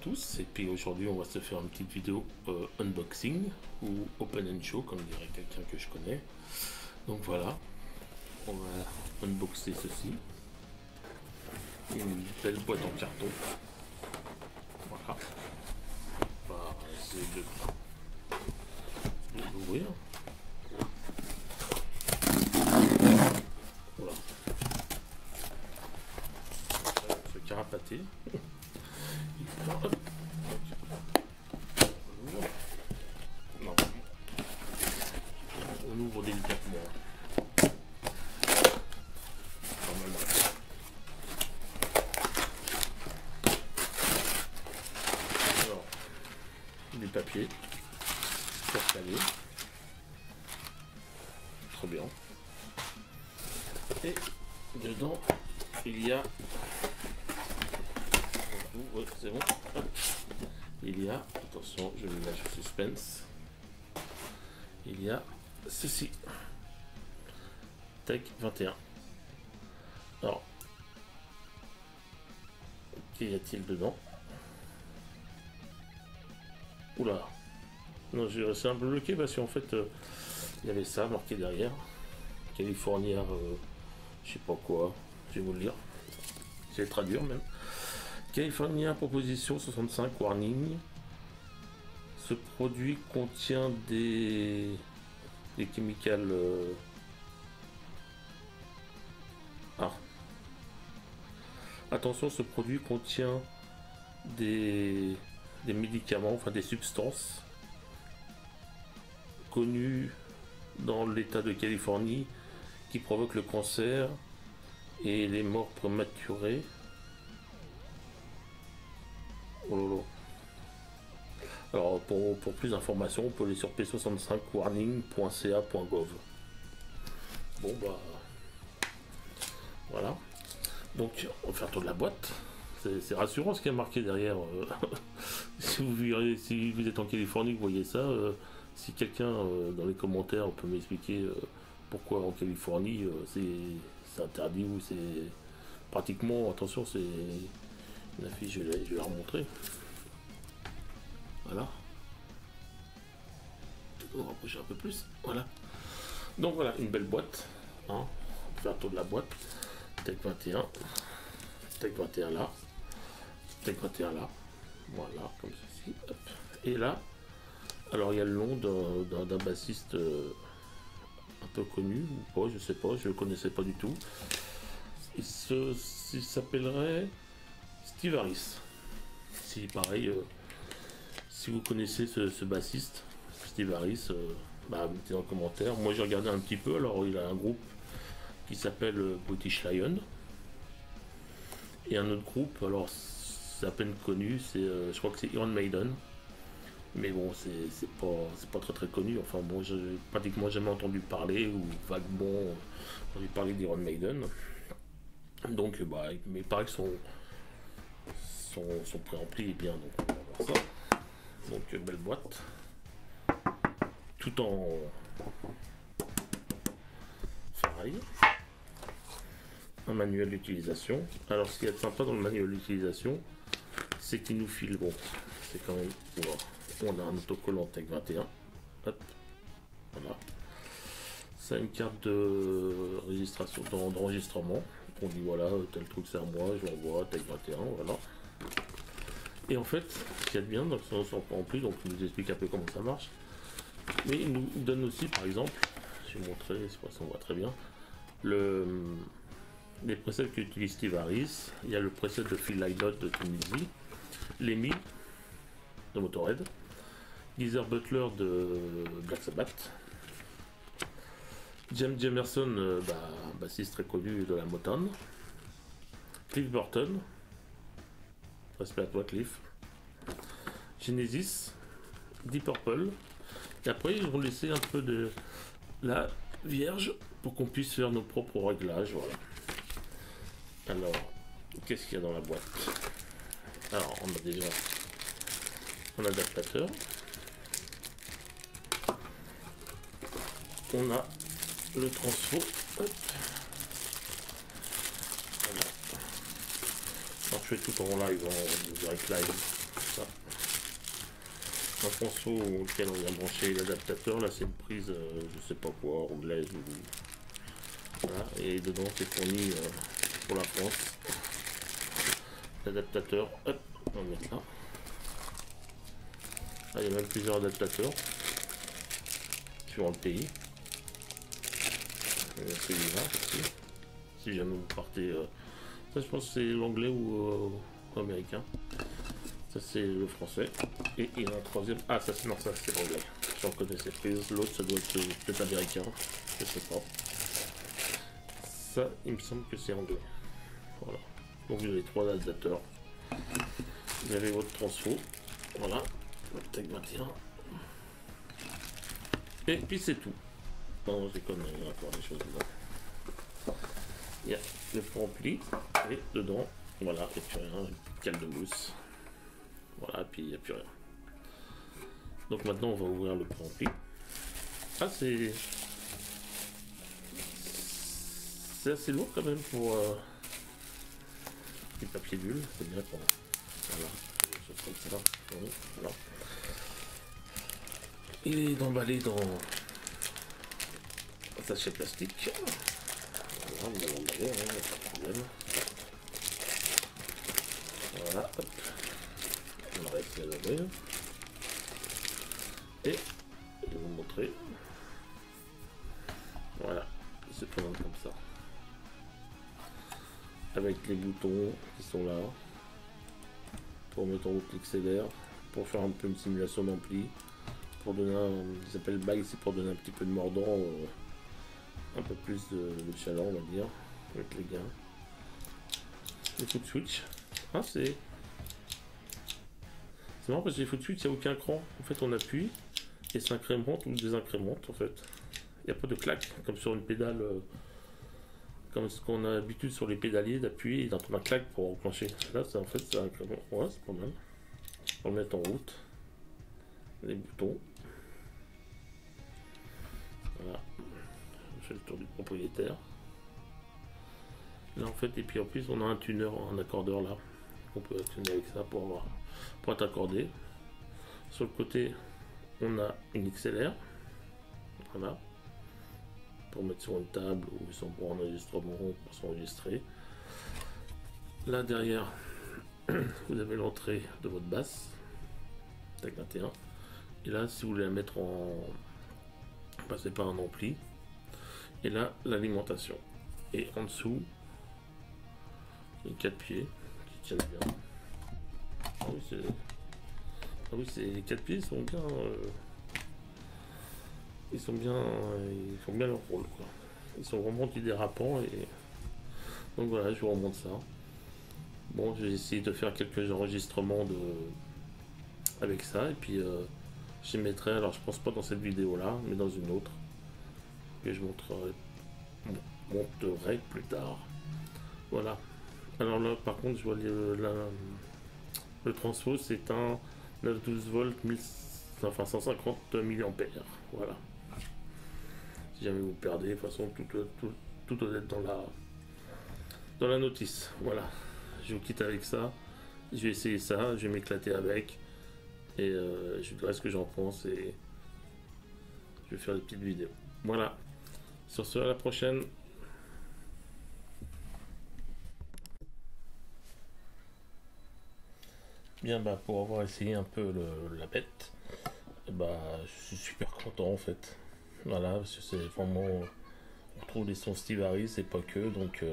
tous, et puis aujourd'hui on va se faire une petite vidéo unboxing ou open and show comme dirait quelqu'un que je connais. Donc voilà, on va unboxer ceci, une belle boîte en carton. Voilà, on va essayer de l'ouvrir. Voilà, se carapater. On ouvre délicatement. Alors, du papier pour caler. Trop bien. Et dedans, il y a... Ouais, c'est bon. Il y a, attention, je vais mettre suspense. Il y a ceci. Tech 21. Alors, qu'y a-t-il dedans? Oula. Non, je suis un peu bloqué parce qu'en fait, il y avait ça marqué derrière. California, je sais pas quoi. Je vais vous le lire. C'est très dur même. California Proposition 65 Warning. Ce produit contient des chemicals. Attention, ce produit contient des médicaments, enfin des substances connues dans l'État de Californie qui provoquent le cancer et les morts prématurées. Oh là là. Alors pour plus d'informations, on peut aller sur p65warning.ca.gov. Bon bah voilà. Donc on va faire tour de la boîte. C'est rassurant ce qui est marqué derrière. Si vous êtes en Californie, vous voyez ça. Si quelqu'un dans les commentaires peut m'expliquer pourquoi en Californie c'est interdit ou c'est pratiquement, attention, c'est une affiche, je vais la remontrer. Voilà. On va rapprocher un peu plus. Voilà. Donc voilà, une belle boîte. Hein. On peut faire le tour de la boîte. Tech 21. Tech 21 là. Tech 21 là. Voilà, comme ceci. Hop. Et là, alors il y a le nom d'un bassiste un peu connu ou pas, je sais pas, je le connaissais pas du tout. Il s'appellerait Steve Harris. Si pareil. Si vous connaissez ce bassiste, Steve Harris, mettez dans le commentaire. Moi j'ai regardé un petit peu, alors il a un groupe qui s'appelle British Lion. Et un autre groupe, alors c'est à peine connu, je crois que c'est Iron Maiden. Mais bon, c'est pas très connu, enfin bon, j'ai pratiquement jamais entendu parler, ou vaguement entendu parler d'Iron Maiden. Donc mais il paraît que son préampli est bien, donc on va voir ça. Donc belle boîte, tout en ferraille, un manuel d'utilisation. Alors ce qui est sympa dans le manuel d'utilisation, c'est qu'il nous file, bon, c'est quand même, on a un autocollant Tech 21, hop, voilà, ça a une carte de registration, d'enregistrement, on dit voilà, tel truc c'est à moi, je l'envoie, Tech 21, voilà. Et en fait, ce qu'il y a de bien, donc ça s'en prend plus, donc il nous explique un peu comment ça marche. Mais il nous donne aussi, par exemple, je vais montrer, c'est pas ça, on voit très bien, les presets qu'utilise Steve Harris. Il y a le preset de Phil Lynott de Tunisie, Lemmy de Motorhead, Geezer Butler de Black Sabbath, James Jamerson, bassiste très connu de la Motown, Cliff Burton, respect à toi Cliff, Genesis, Deep Purple, et après ils vont laisser un peu de la vierge pour qu'on puisse faire nos propres réglages, voilà. Alors, qu'est-ce qu'il y a dans la boîte? Alors, on a déjà un adaptateur, on a le transfo, hop. Voilà. Alors je fais tout en live, en direct live, ça. un transfo auquel on vient brancher l'adaptateur. Là c'est une prise, je sais pas quoi, anglaise ou... Voilà, et dedans c'est fourni pour la France. L'adaptateur, hop, on va le mettre là. Ah, il y a même plusieurs adaptateurs suivant le pays. Celui-là aussi. Si jamais vous partez, ça je pense que c'est l'anglais ou américain. Ça c'est le français. Et il y en a un troisième. Ah ça c'est non, ça c'est l'anglais. J'en connais ces prises. L'autre ça doit être peut-être américain. Je sais pas. Ça il me semble que c'est anglais. Voilà. Donc vous avez 3 adaptateurs. Vous avez votre transfo. Voilà. Le Tech 21. Et puis c'est tout. Non, j'ai connu encore des choses dedans. Il y a le rempli et dedans, voilà, il n'y a plus rien, une cale de mousse. Voilà, puis il n'y a plus rien. Donc maintenant on va ouvrir le rempli. Ah c'est assez lourd quand même pour les papiers bulles, c'est bien pour voilà, des choses comme ça. Voilà. Il est emballé dans un sachet plastique. Voilà, on va l'emballer, hein, pas de problème. Voilà, hop. On va essayer d'ouvrir. Et je vais vous montrer. Voilà, il se présente comme ça. Avec les boutons qui sont là. Pour mettre en route l'XLR. Pour faire un peu une simulation d'ampli. Pour donner un, ils s'appelle bail, c'est pour donner un petit peu de mordant, un peu plus de chaleur on va dire, avec les gains. Les foot switch, ah c'est marrant parce que les foot switch il n'y a aucun cran, en fait on appuie et ça incrémente ou désincrémente en fait. Il n'y a pas de claque comme sur une pédale, comme ce qu'on a l'habitude sur les pédaliers d'appuyer et d'entendre un claque pour enclencher. Là c'est en fait ça incrémente, ouais c'est pas mal. On va mettre en route les boutons. Voilà, je fais le tour du propriétaire. Là en fait, et puis en plus on a un tuner, un accordeur là. On peut tuner avec ça pour être accordé. Sur le côté, on a une XLR. Voilà. Pour mettre sur une table ou pour enregistrement, pour s'enregistrer. Là derrière, vous avez l'entrée de votre basse. Tech 21. Et là, si vous voulez la mettre en passer par un ampli, et là l'alimentation, et en dessous les 4 pieds qui tiennent bien. Ah oui, c'est les 4 pieds sont bien ils font bien leur rôle quoi. Ils sont vraiment antidérapants et donc voilà, je vous remonte ça. Bon, je vais essayer de faire quelques enregistrements avec ça et puis je mettrai, alors je pense pas dans cette vidéo là, mais dans une autre que je montrerai plus tard. Voilà. Alors là par contre je vois le transfo c'est un 9-12 volts 150 mA. Voilà. Si jamais vous perdez, de toute façon tout doit être dans la notice. Voilà. Je vous quitte avec ça. Je vais essayer ça, je vais m'éclater avec. Et je dirai ce que j'en pense et je vais faire des petites vidéos. Voilà. Sur ce, à la prochaine. Bien, bah pour avoir essayé un peu la bête, bah je suis super content en fait. Voilà, parce que c'est vraiment, on retrouve des sons Steve Harris et pas que, donc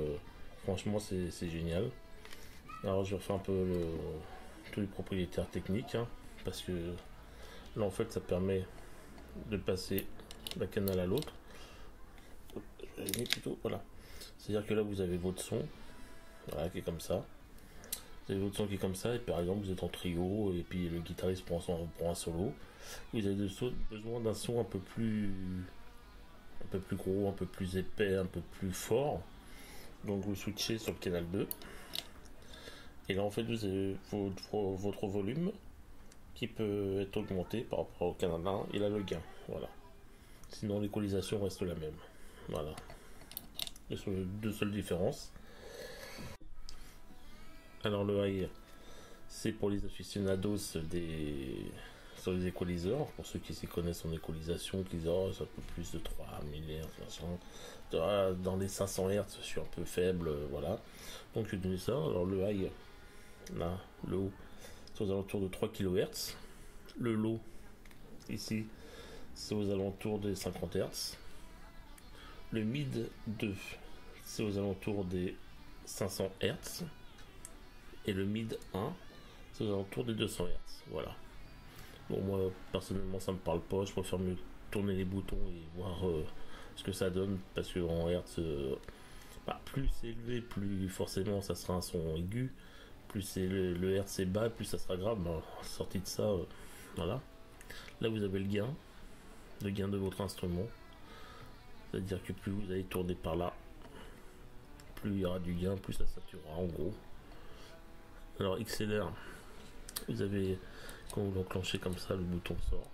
franchement c'est génial. Alors je refais un peu tous les propriétaires techniques, hein, parce que là en fait ça permet de passer d'un canal à l'autre. Plutôt, voilà. C'est-à-dire que là vous avez votre son, voilà, qui est comme ça. Vous avez votre son qui est comme ça, et par exemple vous êtes en trio, et puis le guitariste prend un solo. Vous avez besoin d'un son un peu plus gros, un peu plus épais, un peu plus fort. Donc vous switchez sur le canal 2. Et là en fait vous avez votre volume qui peut être augmenté par rapport au canal 1 et là le gain. Voilà. Sinon l'équalisation reste la même. Voilà. Il y a deux seules différences. Alors le high, c'est pour les aficionados sur les équaliseurs, pour ceux qui s'y connaissent en équalisation, qui disent oh ça peut plus de 3000 Hz, dans les 500 Hz je suis un peu faible, voilà. Donc je donné ça, alors le high, là, le haut, c'est aux alentours de 3 kHz, le low, ici, c'est aux alentours des 50 Hz, le mid 2, c'est aux alentours des 500 Hz, et le mid 1, c'est aux alentours des 200 Hz, voilà. Bon, moi personnellement ça me parle pas, je préfère mieux tourner les boutons et voir ce que ça donne, parce que en Hertz, plus c'est élevé, plus forcément ça sera un son aigu, plus c'est le Hertz est bas, plus ça sera grave. Sorti de ça, voilà. Là vous avez le gain de votre instrument, c'est à dire que plus vous allez tourner par là, plus il y aura du gain, plus ça saturera en gros. Alors XLR, vous avez, quand vous l'enclenchez comme ça, le bouton sort.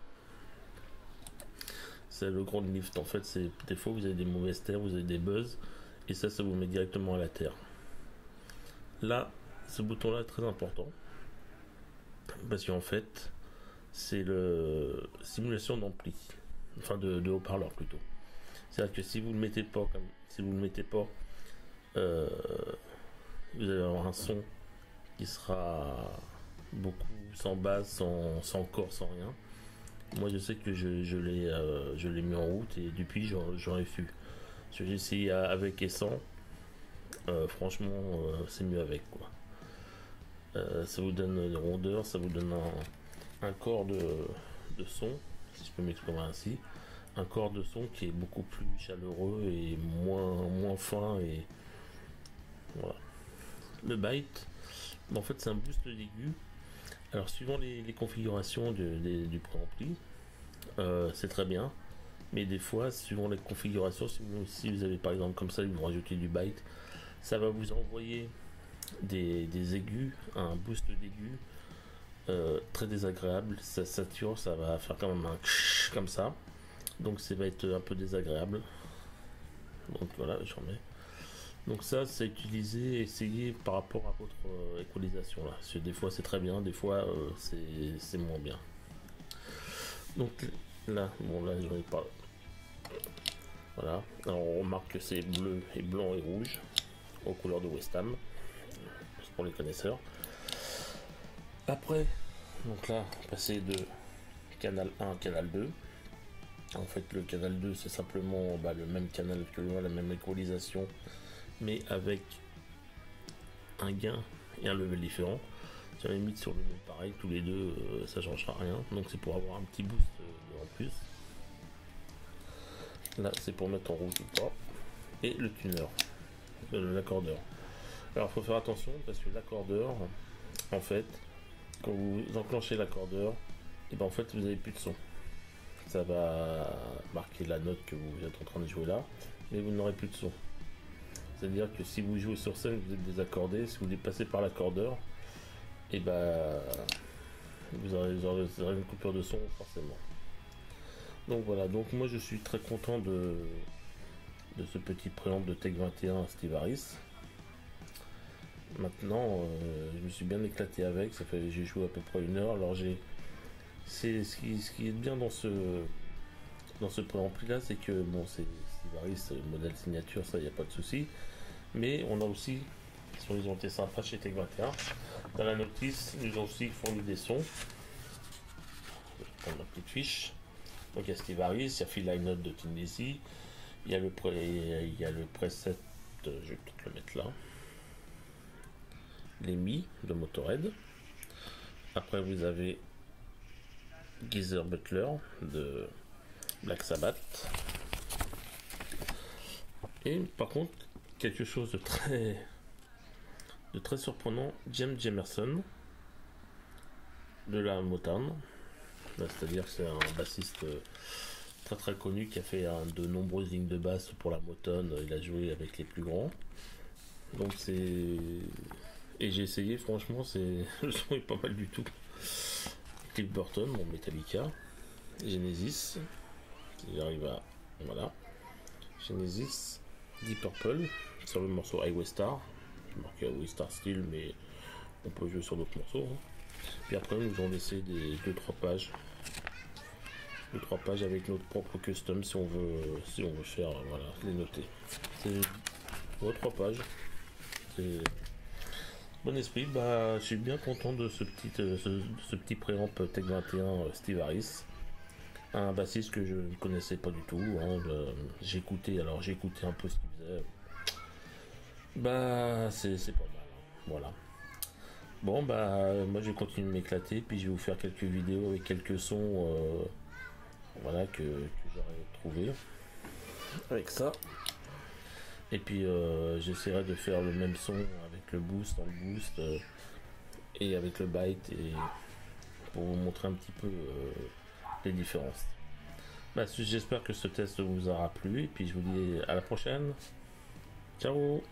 C'est le grand lift. En fait, c'est des fois vous avez des mauvaises terres, vous avez des buzz, et ça vous met directement à la terre. Là, ce bouton-là est très important parce qu'en fait, c'est le simulation d'ampli, enfin de haut-parleur plutôt. C'est-à-dire que si vous le mettez pas, vous allez avoir un son qui sera beaucoup sans basse, sans corps, sans rien. Moi je sais que je l'ai mis en route et depuis j'en ai fui. J'ai essayé avec et sans. Franchement c'est mieux avec quoi. Ça vous donne une rondeur, ça vous donne un corps de son, si je peux m'exprimer ainsi. Un corps de son qui est beaucoup plus chaleureux et moins fin et voilà. Le byte, en fait c'est un boost d'aigu. Alors suivant les configurations du préampli, c'est très bien, mais des fois suivant les configurations, si vous avez par exemple comme ça, vous rajoutez du byte, ça va vous envoyer des aigus, un boost d'aigus très désagréable, ça sature, ça va faire quand même un comme ça, donc ça va être un peu désagréable. Donc voilà, j'en mets. Donc ça, c'est utilisé, essayez par rapport à votre équalisation là. Parce que des fois c'est très bien, des fois c'est moins bien. Donc là, bon là j'en ai pas. Voilà. Alors on remarque que c'est bleu et blanc et rouge aux couleurs de West Ham. C'est pour les connaisseurs. Après, donc là, passer de canal 1 à canal 2. En fait, le canal 2 c'est simplement le même canal que le 1, la même équalisation, mais avec un gain et un level différent. Si on les mis sur le même pareil, tous les deux, ça changera rien. Donc c'est pour avoir un petit boost en plus. Là, c'est pour mettre en route ou pas. Et le tuner, l'accordeur. Alors, il faut faire attention parce que l'accordeur, en fait, quand vous enclenchez l'accordeur, et ben en fait, vous n'avez plus de son. Ça va marquer la note que vous êtes en train de jouer là, mais vous n'aurez plus de son. C'est-à-dire que si vous jouez sur scène, vous êtes désaccordé, si vous dépassez par l'accordeur, et vous aurez une coupure de son forcément. Donc voilà, donc moi je suis très content de ce petit préamble de Tech 21 Steve Harris. Maintenant, je me suis bien éclaté avec, j'ai joué à peu près 1 heure, alors ce qui est bien dans ce préampli là, c'est que bon, c'est Steve Harris, c'est le modèle signature, ça y a pas de souci, mais on a aussi, ils ont été sympas chez Tech 21, dans la notice ils ont aussi fourni des sons. Je vais prendre la petite fiche. Donc il y a Steve Harris, il y a Phil Lynott de Thin Lizzy, il y a le preset, je vais peut-être le mettre là, les Mi de Motorhead. Après vous avez Geezer Butler de Black Sabbath. Et par contre, quelque chose de très surprenant, James Jamerson de la Motown. C'est-à-dire que c'est un bassiste très très connu qui a fait de nombreuses lignes de basse pour la Motown. Il a joué avec les plus grands. Donc et j'ai essayé, franchement, le son est pas mal du tout. Cliff Burton, mon Metallica, Genesis, qui arrive à voilà, Genesis, Deep Purple sur le morceau Highway Star, marqué Highway Star Style, mais on peut jouer sur d'autres morceaux. Hein. Puis après nous allons laisser des 2-3 pages. 2-3 pages avec notre propre custom si on veut faire, voilà, les noter. C'est 3 pages. C'est bon esprit. Bah, je suis bien content de ce petit préamp Tech 21 Steve Harris, un bassiste que je ne connaissais pas du tout, hein. J'ai écouté un peu ce qu'il faisait. Bah, c'est pas mal, hein. Voilà. Bon, bah, moi je vais continuer de m'éclater, puis je vais vous faire quelques vidéos avec quelques sons, voilà, que j'aurais trouvé avec ça. Et puis j'essaierai de faire le même son avec le boost, et avec le byte, et pour vous montrer un petit peu les différences. Bah, j'espère que ce test vous aura plu, et puis je vous dis à la prochaine. Ciao.